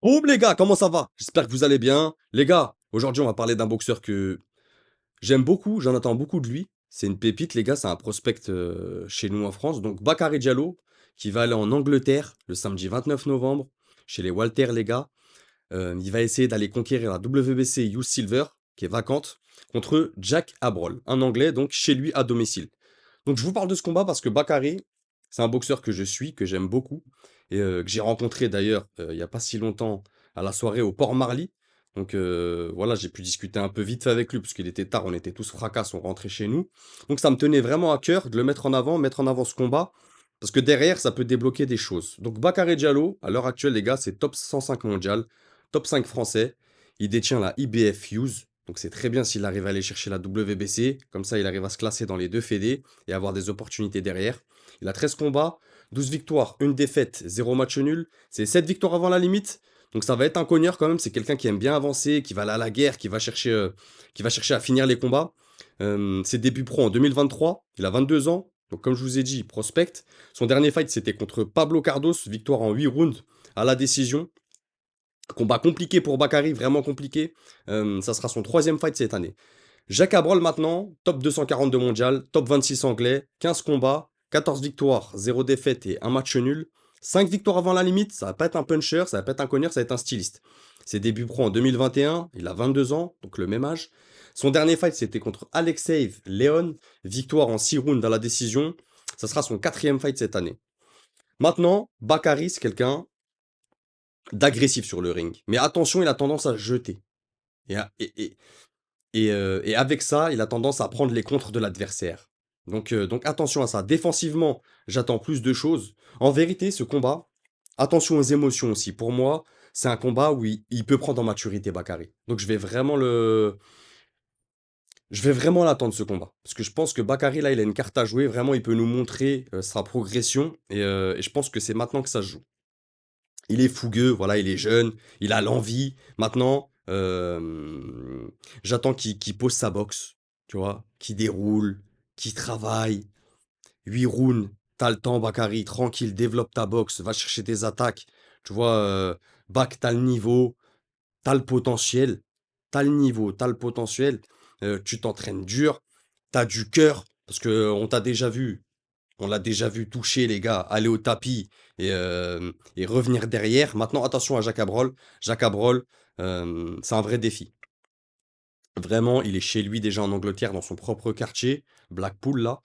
Boum les gars, comment ça va? J'espère que vous allez bien. Les gars, aujourd'hui on va parler d'un boxeur que j'aime beaucoup, j'en attends beaucoup de lui. C'est une pépite les gars, c'est un prospect chez nous en France. Donc Bakary Diallo, qui va aller en Angleterre le samedi 29 novembre, chez les Walter les gars. Il va essayer d'aller conquérir la WBC Youth Silver, qui est vacante, contre Jack Abrol, un Anglais, donc chez lui à domicile. Donc je vous parle de ce combat parce que Bakary, c'est un boxeur que je suis, que j'aime beaucoup, et que j'ai rencontré d'ailleurs il n'y a pas si longtemps à la soirée au Port Marly. Donc voilà, j'ai pu discuter un peu vite fait avec lui, parce qu'il était tard, on était tous fracas, on rentrait chez nous. Donc ça me tenait vraiment à cœur de le mettre en avant ce combat, parce que derrière, ça peut débloquer des choses. Donc Bakary Diallo, à l'heure actuelle, les gars, c'est top 105 mondial, top 5 français. Il détient la IBF Fuse. Donc c'est très bien s'il arrive à aller chercher la WBC. Comme ça, il arrive à se classer dans les deux fédés et avoir des opportunités derrière. Il a 13 combats, 12 victoires, une défaite, 0 match nul. C'est 7 victoires avant la limite. Donc ça va être un cogneur quand même. C'est quelqu'un qui aime bien avancer, qui va aller à la guerre, qui va chercher à finir les combats. Ses débuts pro en 2023. Il a 22 ans. Donc comme je vous ai dit, prospect. Son dernier fight, c'était contre Pablo Cardos. Victoire en 8 rounds à la décision. Combat compliqué pour Bakary, vraiment compliqué. Ça sera son troisième fight cette année. Jacques Abrol maintenant, top 242 mondial, top 26 anglais, 15 combats, 14 victoires, 0 défaite et un match nul. 5 victoires avant la limite, ça va pas être un puncher, ça va pas être un cogneur, ça va être un styliste. Ses débuts pro en 2021, il a 22 ans, donc le même âge. Son dernier fight, c'était contre Alexei Leon, victoire en 6 rounds à la décision. Ça sera son quatrième fight cette année. Maintenant, Bakary, c'est quelqu'un d'agressif sur le ring. Mais attention, il a tendance à jeter. Et, et avec ça, il a tendance à prendre les contres de l'adversaire. Donc attention à ça. Défensivement, j'attends plus de choses. En vérité, ce combat, attention aux émotions aussi. Pour moi, c'est un combat où il peut prendre en maturité Bakary. Donc je vais vraiment l'attendre ce combat. Parce que je pense que Bakary, là, il a une carte à jouer. Vraiment, il peut nous montrer sa progression. Et je pense que c'est maintenant que ça se joue. Il est fougueux, voilà, il est jeune, il a l'envie. Maintenant, j'attends qu'il pose sa boxe, tu vois, qu'il déroule, qu'il travaille. 8 rounds, t'as le temps, Bakary, tranquille, développe ta boxe, va chercher des attaques. Tu vois, Bak, t'as le niveau, t'as le potentiel, t'as le niveau, t'as le potentiel. Tu t'entraînes dur, t'as du cœur, parce que on l'a déjà vu toucher, les gars, aller au tapis et revenir derrière. Maintenant, attention à Jacques Abrol. Jacques Abrol, c'est un vrai défi. Vraiment, il est chez lui déjà en Angleterre, dans son propre quartier, Blackpool, là.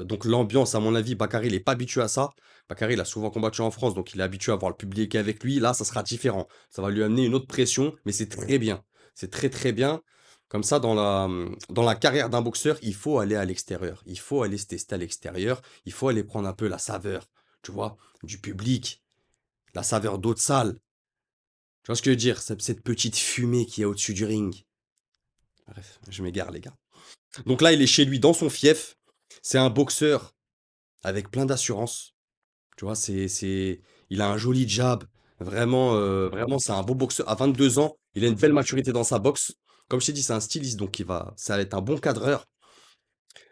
Donc l'ambiance, à mon avis, Bakary, il n'est pas habitué à ça. Bakary, il a souvent combattu en France, donc il est habitué à avoir le public avec lui. Là, ça sera différent. Ça va lui amener une autre pression, mais c'est très bien. C'est très très bien. Comme ça, dans la carrière d'un boxeur, il faut aller à l'extérieur. Il faut aller se tester à l'extérieur. Il faut aller prendre un peu la saveur, tu vois, du public, la saveur d'autres salles. Tu vois ce que je veux dire? Cette petite fumée qui est au-dessus du ring. Bref, je m'égare, les gars. Donc là, il est chez lui dans son fief. C'est un boxeur avec plein d'assurance. Tu vois, il a un joli jab. Vraiment, vraiment, c'est un beau boxeur. À 22 ans, il a une belle maturité dans sa boxe. Comme je t'ai dit, c'est un styliste, donc ça va être un bon cadreur.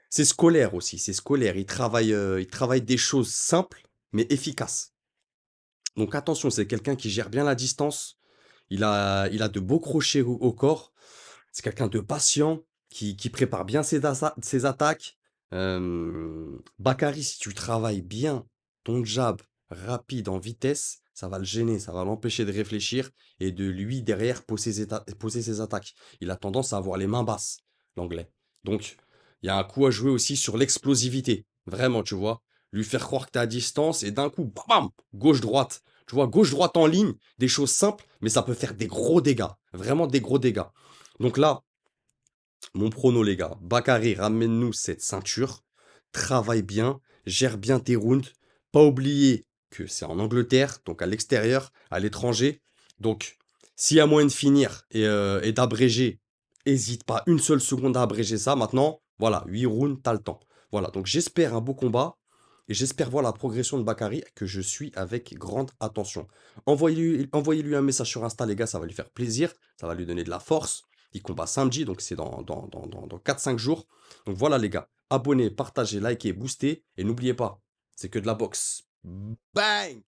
C'est scolaire aussi, c'est scolaire. Il travaille des choses simples, mais efficaces. Donc attention, c'est quelqu'un qui gère bien la distance. Il a de beaux crochets au corps. C'est quelqu'un de patient, qui prépare bien ses attaques. Bakary, si tu travailles bien ton jab rapide en vitesse, ça va le gêner, ça va l'empêcher de réfléchir et de lui, derrière, poser ses attaques. Il a tendance à avoir les mains basses, l'anglais. Donc, il y a un coup à jouer aussi sur l'explosivité. Vraiment, tu vois. Lui faire croire que tu es à distance et d'un coup, bam, bam, gauche-droite. Tu vois, gauche-droite en ligne, des choses simples, mais ça peut faire des gros dégâts. Vraiment des gros dégâts. Donc là, mon prono, les gars. Bakary, ramène-nous cette ceinture. Travaille bien. Gère bien tes rounds. Pas oublier que c'est en Angleterre, donc à l'extérieur, à l'étranger. Donc, s'il y a moyen de finir et d'abréger, hésite pas une seule seconde à abréger ça. Maintenant, voilà, 8 rounds, t'as le temps. Voilà, donc j'espère un beau combat. Et j'espère voir la progression de Bakary que je suis avec grande attention. Envoyez-lui un message sur Insta, les gars, ça va lui faire plaisir. Ça va lui donner de la force. Il combat samedi, donc c'est dans 4-5 jours. Donc voilà les gars, abonnez, partagez, likez, boostez, et n'oubliez pas, c'est que de la boxe. Bang!